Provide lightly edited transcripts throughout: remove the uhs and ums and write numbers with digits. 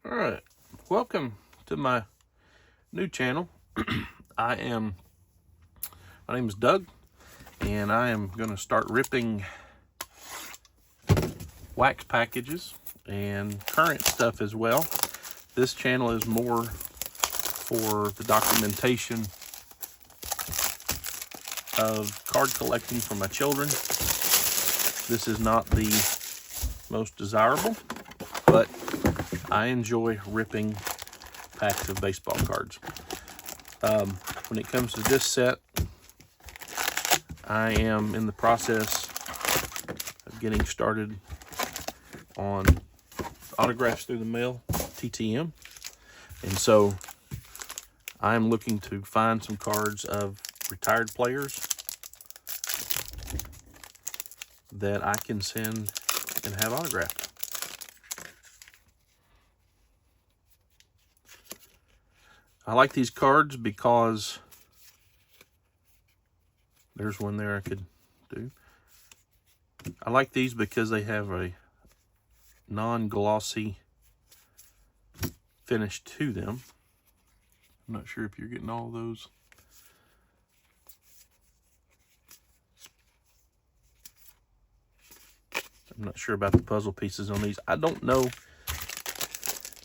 All right, welcome to my new channel. My name is Doug, and I am going to start ripping wax packages and current stuff as well. This channel is more for the documentation of card collecting for my children. This is not the most desirable, but I enjoy ripping packs of baseball cards. When it comes to this set, I am in the process of getting started on autographs through the mail, TTM. And so I'm looking to find some cards of retired players that I can send and have autographed. I like these cards because there's one there I could do. I like these because they have a non-glossy finish to them. I'm not sure if you're getting all of those. I'm not sure about the puzzle pieces on these. I don't know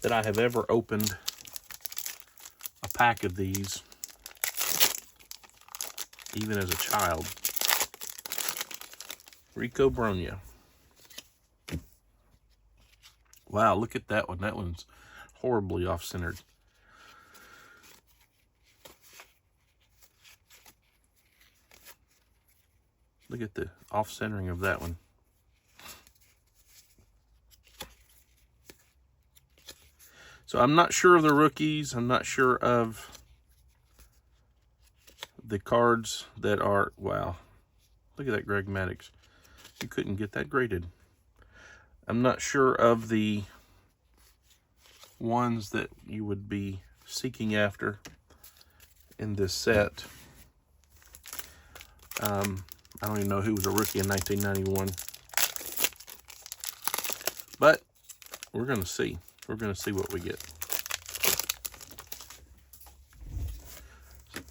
that I have ever opened a pack of these, even as a child. Rico Brogna. Wow, look at that one. That one's horribly off-centered. Look at the off-centering of that one. So I'm not sure of the rookies. I'm not sure of the cards that are, wow. Look at that Greg Maddux. You couldn't get that graded. I'm not sure of the ones that you would be seeking after in this set. I don't even know who was a rookie in 1991. But we're going to see. We're going to see what we get.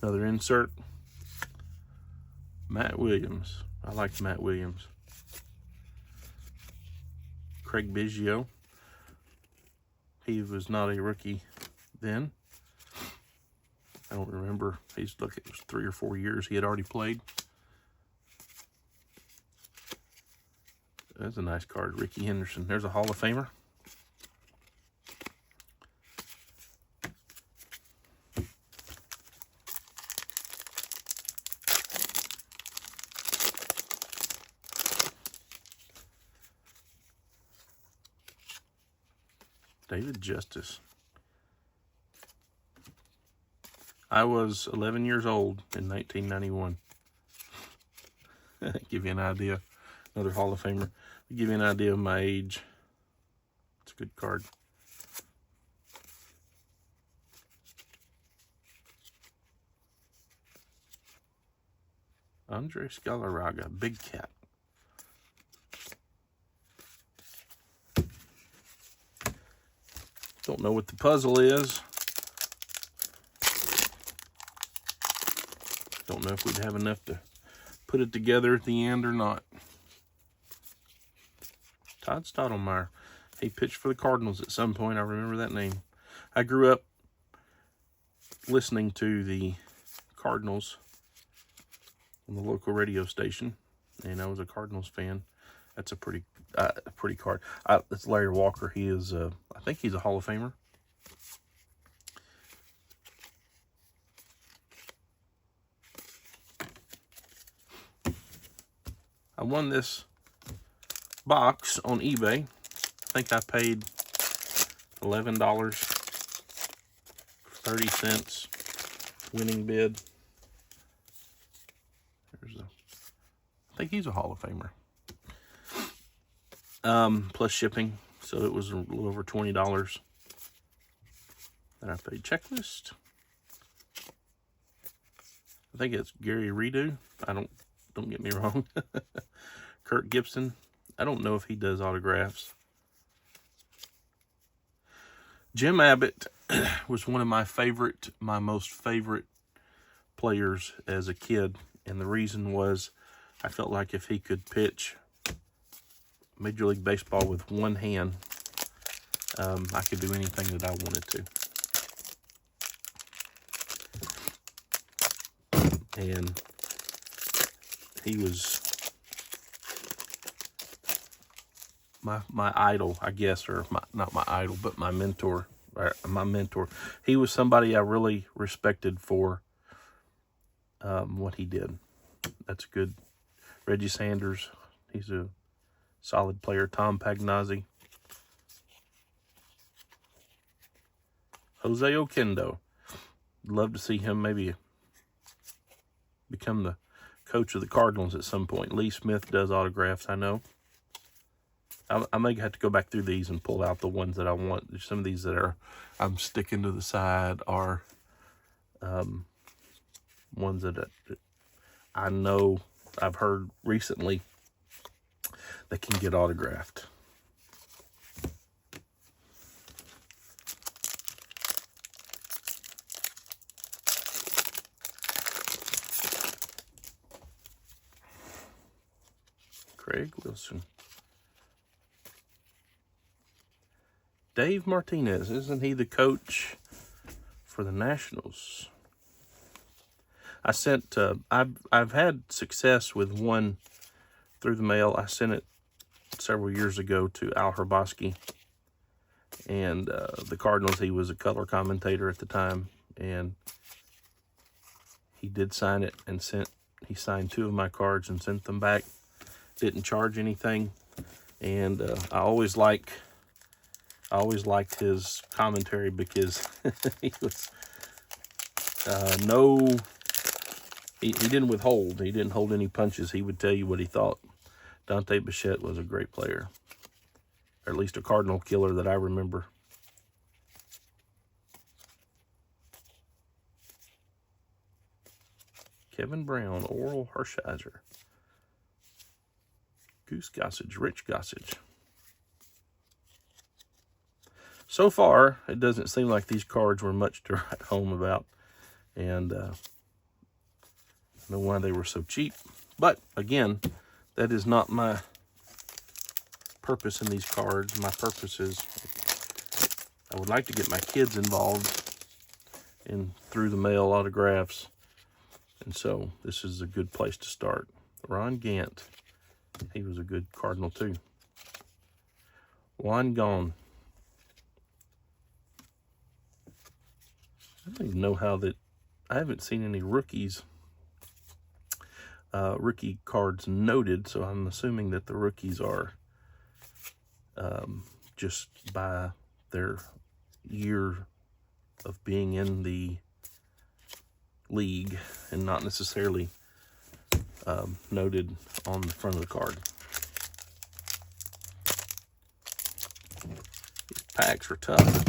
Another insert. Matt Williams. I like Matt Williams. Craig Biggio. He was not a rookie then. I don't remember. It was 3 or 4 years he had already played. That's a nice card. Rickey Henderson. There's a Hall of Famer. David Justice. I was 11 years old in 1991. Give you an idea. Another Hall of Famer. Give you an idea of my age. It's a good card. Andres Galarraga, Big Cat. Don't know what the puzzle is. Don't know if we'd have enough to put it together at the end or not. Todd Stottlemyre. He pitched for the Cardinals at some point. I remember that name. I grew up listening to the Cardinals on the local radio station, and I was a Cardinals fan. That's a pretty card. That's Larry Walker. He is, I think he's a Hall of Famer. I won this box on eBay. I think I paid $11.30 winning bid. I think he's a Hall of Famer. Plus shipping, so it was a little over $20 that I paid. Checklist. I think it's Gary Redo. Don't get me wrong. Kirk Gibson. I don't know if he does autographs. Jim Abbott was one of my most favorite players as a kid. And the reason was I felt like if he could pitch Major League Baseball with one hand, I could do anything that I wanted to. And he was my idol, I guess, or not my idol, but my mentor. He was somebody I really respected for what he did. That's good. Reggie Sanders, he's a solid player. Tom Pagnozzi. Jose Oquendo. Love to see him maybe become the coach of the Cardinals at some point. Lee Smith does autographs, I know. I may have to go back through these and pull out the ones that I want. There's some of these that I'm sticking to the side are ones that I know I've heard recently that can get autographed. Craig Wilson. Dave Martinez, isn't he the coach for the Nationals? I sent, I've had success with one through the mail. I sent it several years ago to Al Hrabosky, and the Cardinals. He was a color commentator at the time, and he did sign it and he signed 2 of my cards and sent them back. Didn't charge anything, and I always liked his commentary because he was he didn't withhold. He didn't hold any punches. He would tell you what he thought. Dante Bichette was a great player, or at least a Cardinal killer that I remember. Kevin Brown, Oral Hershiser, Goose Gossage, Rich Gossage. So far, it doesn't seem like these cards were much to write home about, and I don't know why they were so cheap. But again, that is not my purpose in these cards. My purpose is I would like to get my kids involved in through the mail autographs, and so this is a good place to start. Ron Gant, he was a good Cardinal too. Juan Gone. I don't even know how that. I haven't seen any rookies, rookie cards noted, so I'm assuming that the rookies are just by their year of being in the league and not necessarily noted on the front of the card. These packs are tough.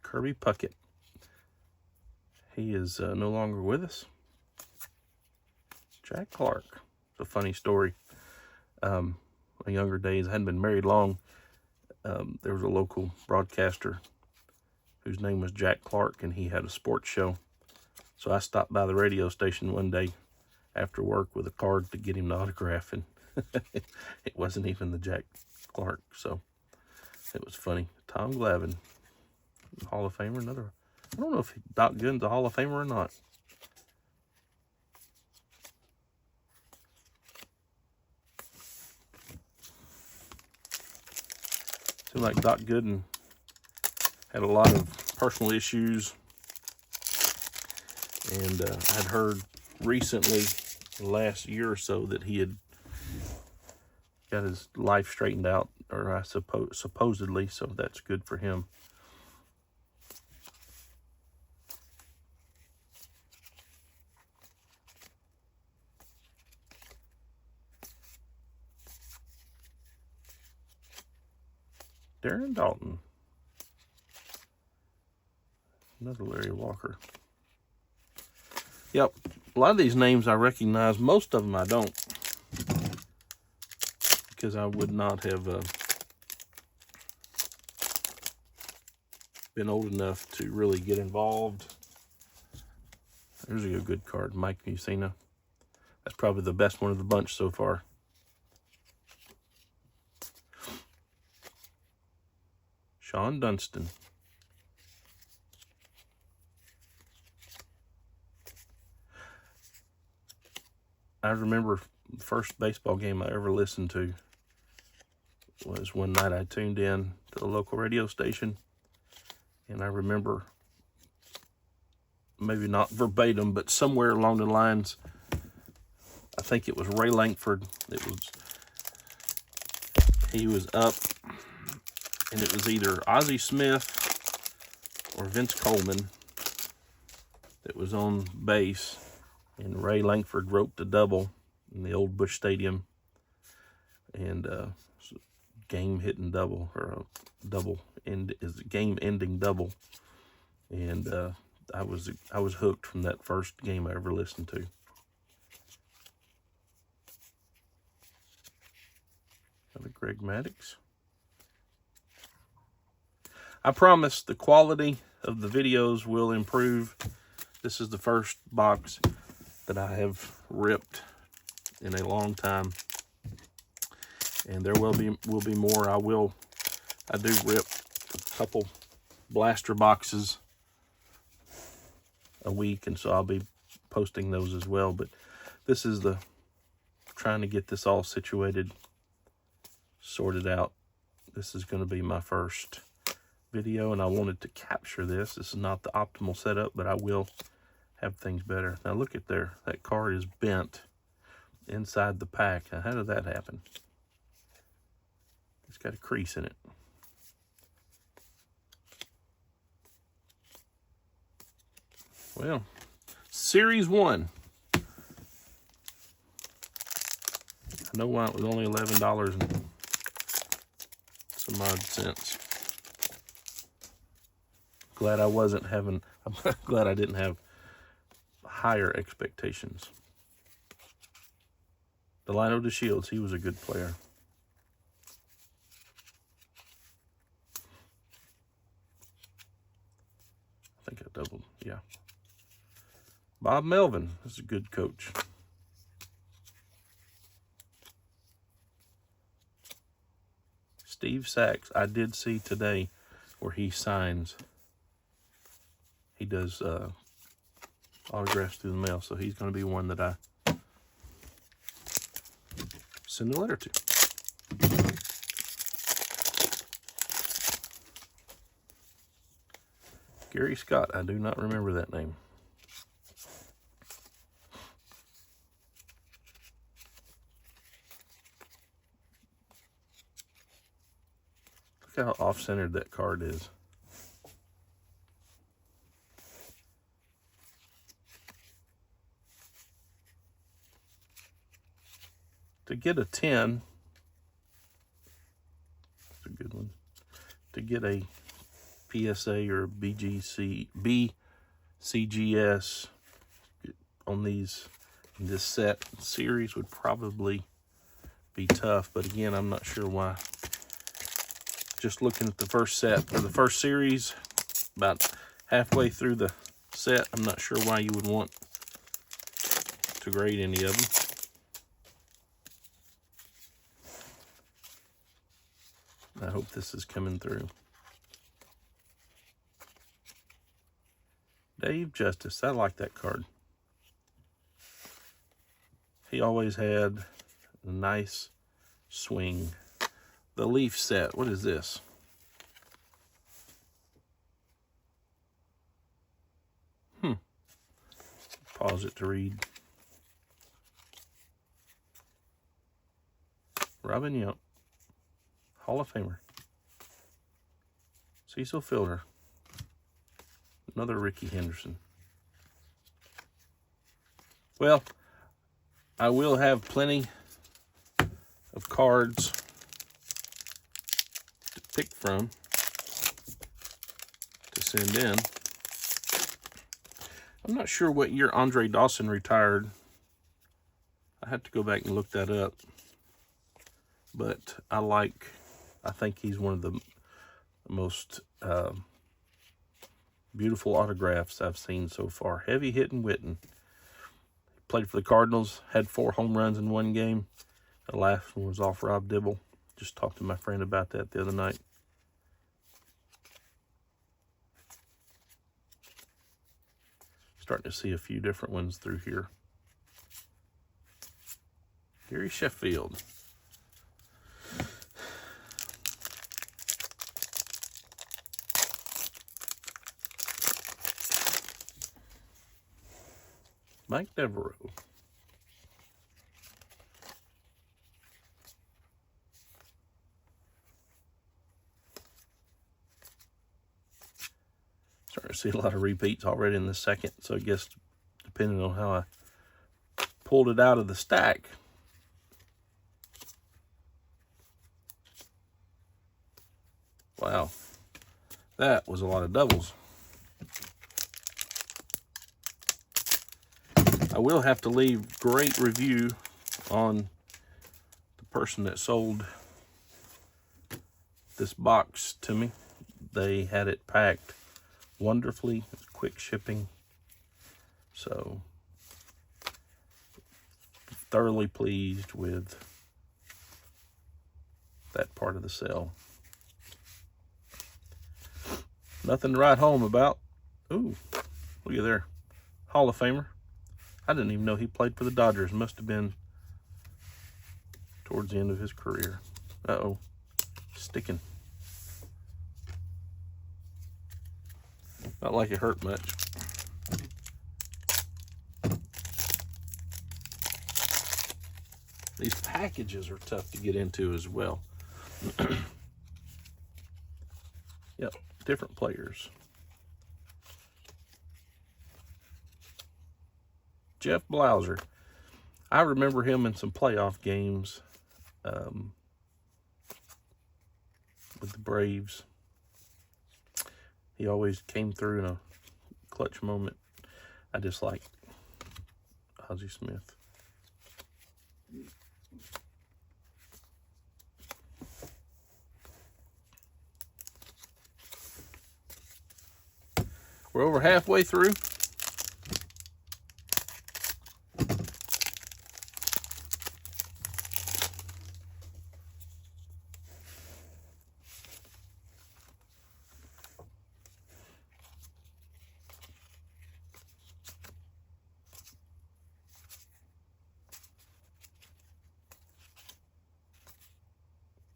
Kirby Puckett. He is no longer with us. Jack Clark. It's a funny story. My younger days, I hadn't been married long. There was a local broadcaster whose name was Jack Clark, and he had a sports show. So I stopped by the radio station one day after work with a card to get him the autograph, and it wasn't even the Jack Clark, so it was funny. Tom Glavine, Hall of Famer, another. I don't know if Doc Gooden's a Hall of Famer or not. Seemed like Doc Gooden had a lot of personal issues, and I had heard recently, the last year or so, that he had got his life straightened out, or I suppose supposedly, so that's good for him. Darren Dalton. Another Larry Walker. Yep, a lot of these names I recognize. Most of them I don't, because I would not have been old enough to really get involved. There's a good card, Mike Mussina. That's probably the best one of the bunch so far. Sean Dunston. I remember the first baseball game I ever listened to was one night I tuned in to the local radio station, and I remember, maybe not verbatim, but somewhere along the lines, I think it was Ray Lankford. He was up, and it was either Ozzie Smith or Vince Coleman that was on base, and Ray Lankford roped a double in the old Busch Stadium, and game-hitting double, or a double is game-ending double, and I was hooked from that first game I ever listened to. Another Greg Maddux. I promise the quality of the videos will improve. This is the first box that I have ripped in a long time, and there will be more. I do rip a couple blaster boxes a week, and so I'll be posting those as well. But this is trying to get this all situated, sorted out. This is going to be my first video, and I wanted to capture this. This is not the optimal setup, but I will have things better. Now look at there, that card is bent inside the pack. Now how did that happen? It's got a crease in it. Well, Series 1. I know why it was only $11 and some odd cents. Glad I wasn't having, I'm glad I didn't have higher expectations. Delino DeShields, he was a good player. I think I doubled, yeah. Bob Melvin is a good coach. Steve Sachs, I did see today where he signs. He does autographs through the mail, so he's going to be one that I send a letter to. Gary Scott, I do not remember that name. Look how off-centered that card is. To get a 10, that's a good one. To get a PSA or BCGS on these, in this set series would probably be tough, but again, I'm not sure why. Just looking at the first set, or the first series, about halfway through the set, I'm not sure why you would want to grade any of them. I hope this is coming through. Dave Justice, I like that card. He always had a nice swing. The Leaf set, what is this? Pause it to read. Robin Yount, Hall of Famer. Cecil Fielder. Another Rickey Henderson. Well, I will have plenty of cards to pick from to send in. I'm not sure what year Andre Dawson retired. I have to go back and look that up. But I think he's one of the most beautiful autographs I've seen so far. Heavy hitting Witten. Played for the Cardinals, had 4 home runs in one game. The last one was off Rob Dibble. Just talked to my friend about that the other night. Starting to see a few different ones through here. Gary Sheffield. Mike Devereaux. Starting to see a lot of repeats already in the second, so I guess depending on how I pulled it out of the stack. Wow, that was a lot of doubles. I will have to leave great review on the person that sold this box to me. They had it packed wonderfully, quick shipping. So, thoroughly pleased with that part of the sale. Nothing to write home about. Ooh, look at there. Hall of Famer. I didn't even know he played for the Dodgers. Must have been towards the end of his career. Uh-oh. Sticking. Not like it hurt much. These packages are tough to get into as well. Yep, different players. Jeff Blauser. I remember him in some playoff games with the Braves. He always came through in a clutch moment. I just like Ozzie Smith. We're over halfway through.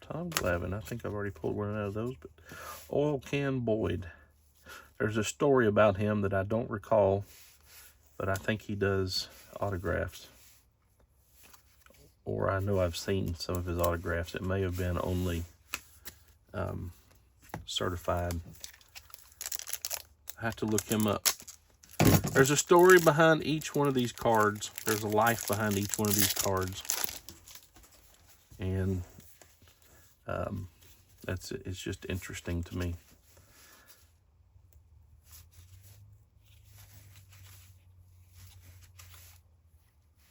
Tom Glavine. I think I've already pulled one out of those, but Oil Can Boyd. There's a story about him that I don't recall, but I think he does autographs. Or I know I've seen some of his autographs. It may have been only certified. I have to look him up. There's a story behind each one of these cards. There's a life behind each one of these cards. And it's just interesting to me.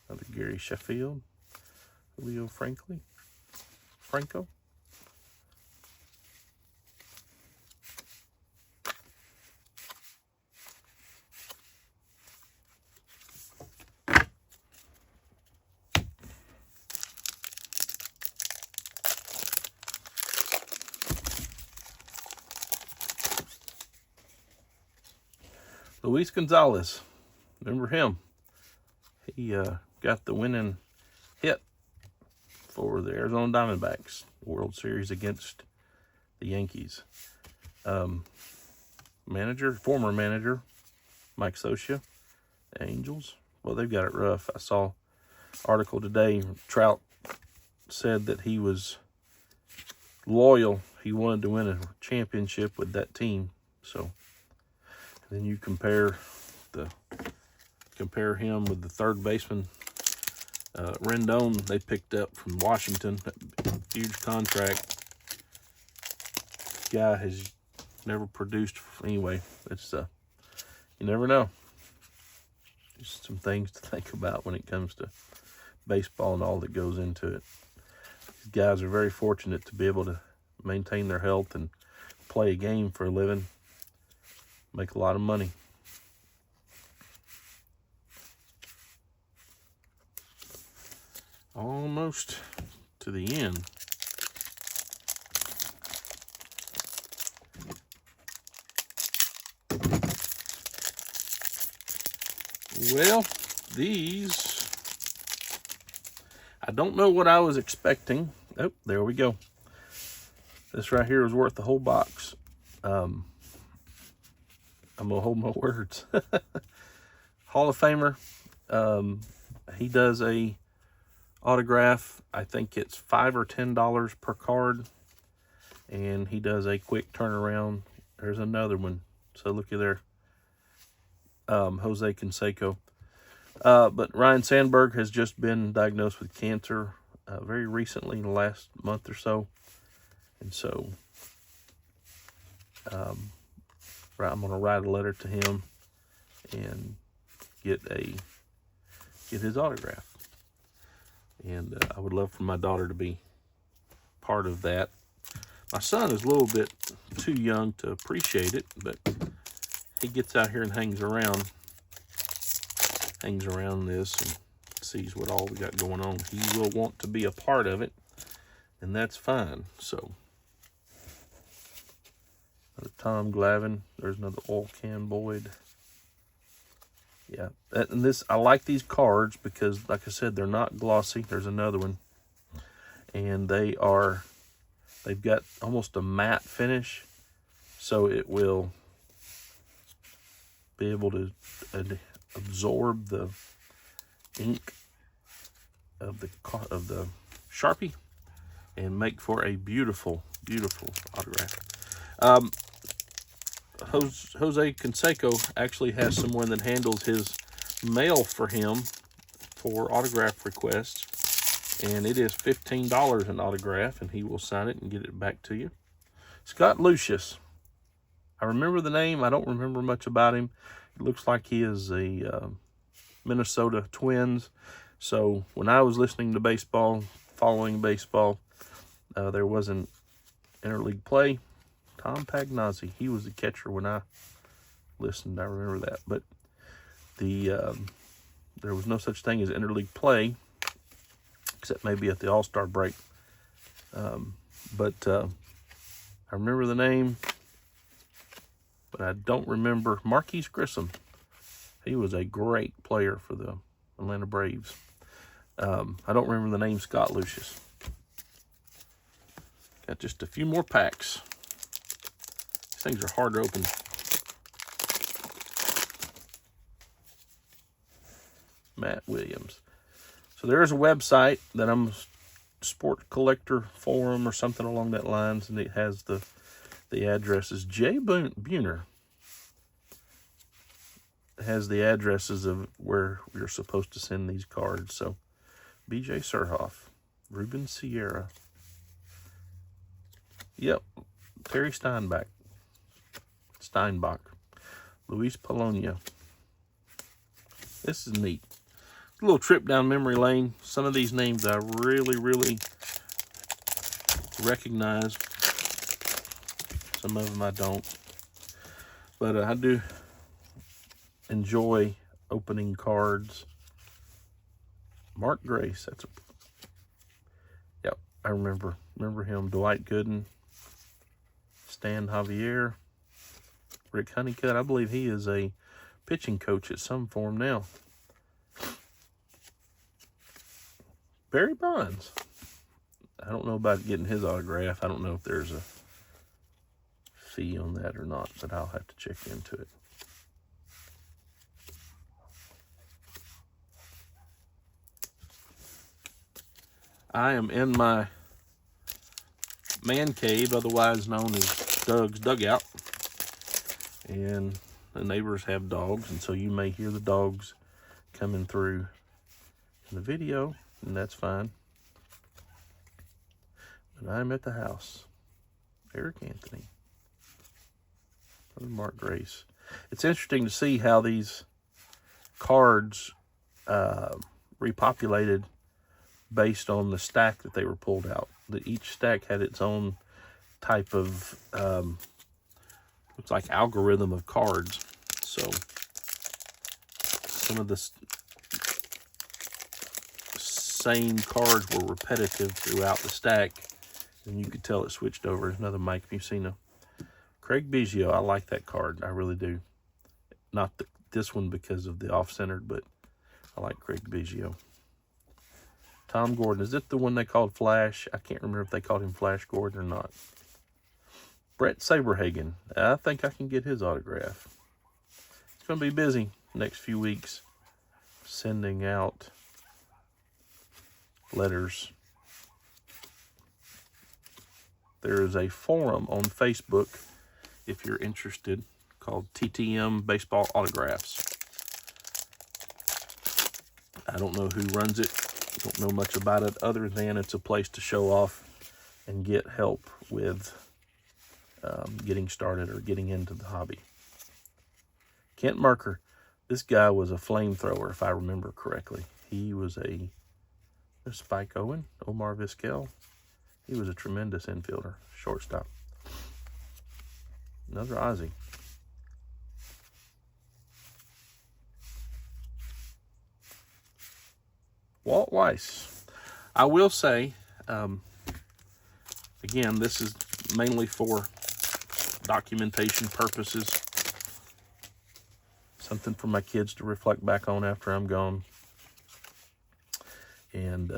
Another Gary Sheffield. Julio Franco. Luis Gonzalez. Remember him? He got the winning hit for the Arizona Diamondbacks World Series against the Yankees. Former manager, Mike Scioscia, the Angels. Well, they've got it rough. I saw an article today. Trout said that he was loyal. He wanted to win a championship with that team. So then you compare him with the third baseman, Rendon, they picked up from Washington. Huge contract. Guy has never produced. Anyway, it's you never know. Just some things to think about when it comes to baseball and all that goes into it. These guys are very fortunate to be able to maintain their health and play a game for a living, make a lot of money. Almost to the end. Well, these, I don't know what I was expecting. Oh, there we go. This right here is worth the whole box. I'm gonna hold my words. Hall of Famer. He does a autograph. I think it's $5 or $10 per card, and he does a quick turnaround. There's another one. So looky there. Jose Canseco. But Ryne Sandberg has just been diagnosed with cancer very recently, in the last month or so. And so I'm going to write a letter to him and get his autograph. And I would love for my daughter to be part of that. My son is a little bit too young to appreciate it, but he gets out here and hangs around this and sees what all we got going on. He will want to be a part of it, and that's fine. So, another Tom Glavine. There's another oil can Boyd. Yeah, and this, I like these cards because, like I said, they're not glossy. There's another one, and they've got almost a matte finish, so it will be able to absorb the ink of the Sharpie and make for a beautiful, beautiful autograph. Jose Canseco actually has someone that handles his mail for him for autograph requests, and it is $15 an autograph, and he will sign it and get it back to you. Scott Lucius. I remember the name. I don't remember much about him. It looks like he is a Minnesota Twins. So when I was listening to baseball, following baseball, there wasn't interleague play. Tom Pagnozzi, he was the catcher when I listened. I remember that. But there was no such thing as interleague play, except maybe at the All-Star break. But I remember the name, but I don't remember Marquise Grissom. He was a great player for the Atlanta Braves. I don't remember the name Scott Lucius. Got just a few more packs. These things are hard to open. Matt Williams. So there is a website that I'm Sport Collector Forum or something along that lines, and it has the addresses. Jay Buhner has the addresses of where you're supposed to send these cards. So BJ Surhoff, Ruben Sierra, yep, Terry Steinbach, Luis Polonia. This is neat. A little trip down memory lane. Some of these names I really, really recognize. Some of them I don't. But I do enjoy opening cards. Mark Grace. Yep, I remember him. Dwight Gooden, Stan Javier, Rick Honeycutt. I believe he is a pitching coach at some form now. Barry Bonds. I don't know about getting his autograph. I don't know if there's a fee on that or not, but I'll have to check into it. I am in my man cave, otherwise known as Doug's Dugout. And the neighbors have dogs, and so you may hear the dogs coming through in the video, and that's fine. But I'm at the house. Eric Anthony. Mark Grace. It's interesting to see how these cards repopulated based on the stack that they were pulled out. Each stack had its own type of looks like algorithm of cards. So some of the same cards were repetitive throughout the stack, and you could tell it switched over. Another Mike Mussina. Craig Biggio, I like that card. I really do. Not this one because of the off-centered, but I like Craig Biggio. Tom Gordon, is it the one they called Flash? I can't remember if they called him Flash Gordon or not. Brett Saberhagen, I think I can get his autograph. It's going to be busy next few weeks sending out letters. There is a forum on Facebook, if you're interested, called TTM Baseball Autographs. I don't know who runs it. Don't know much about it other than it's a place to show off and get help with getting started or getting into the hobby. Kent Mercker, this guy was a flamethrower, if I remember correctly. He was a Spike Owen, Omar Vizquel. He was a tremendous infielder, shortstop. Another Ozzie. Walt Weiss. I will say, again, this is mainly for documentation purposes. Something for my kids to reflect back on after I'm gone. And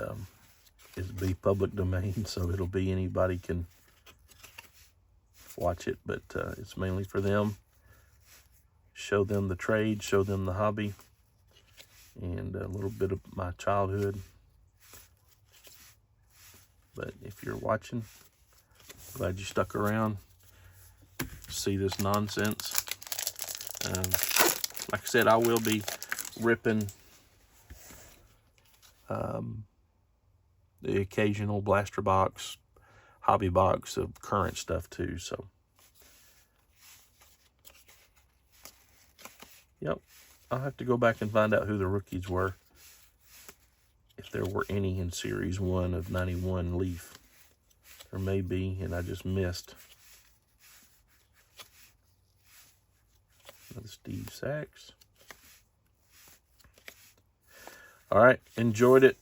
it'll be public domain, so it'll be anybody can watch it, but it's mainly for them. Show them the trade, show them the hobby, and a little bit of my childhood. But if you're watching, glad you stuck around. See this nonsense. Like I said, I will be ripping the occasional blaster box, hobby box of current stuff too. So, yep, I'll have to go back and find out who the rookies were, if there were any in Series 1 of 91 Leaf. There may be, and I just missed. Another Steve Sachs. All right, enjoyed it.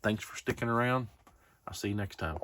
Thanks for sticking around. I'll see you next time.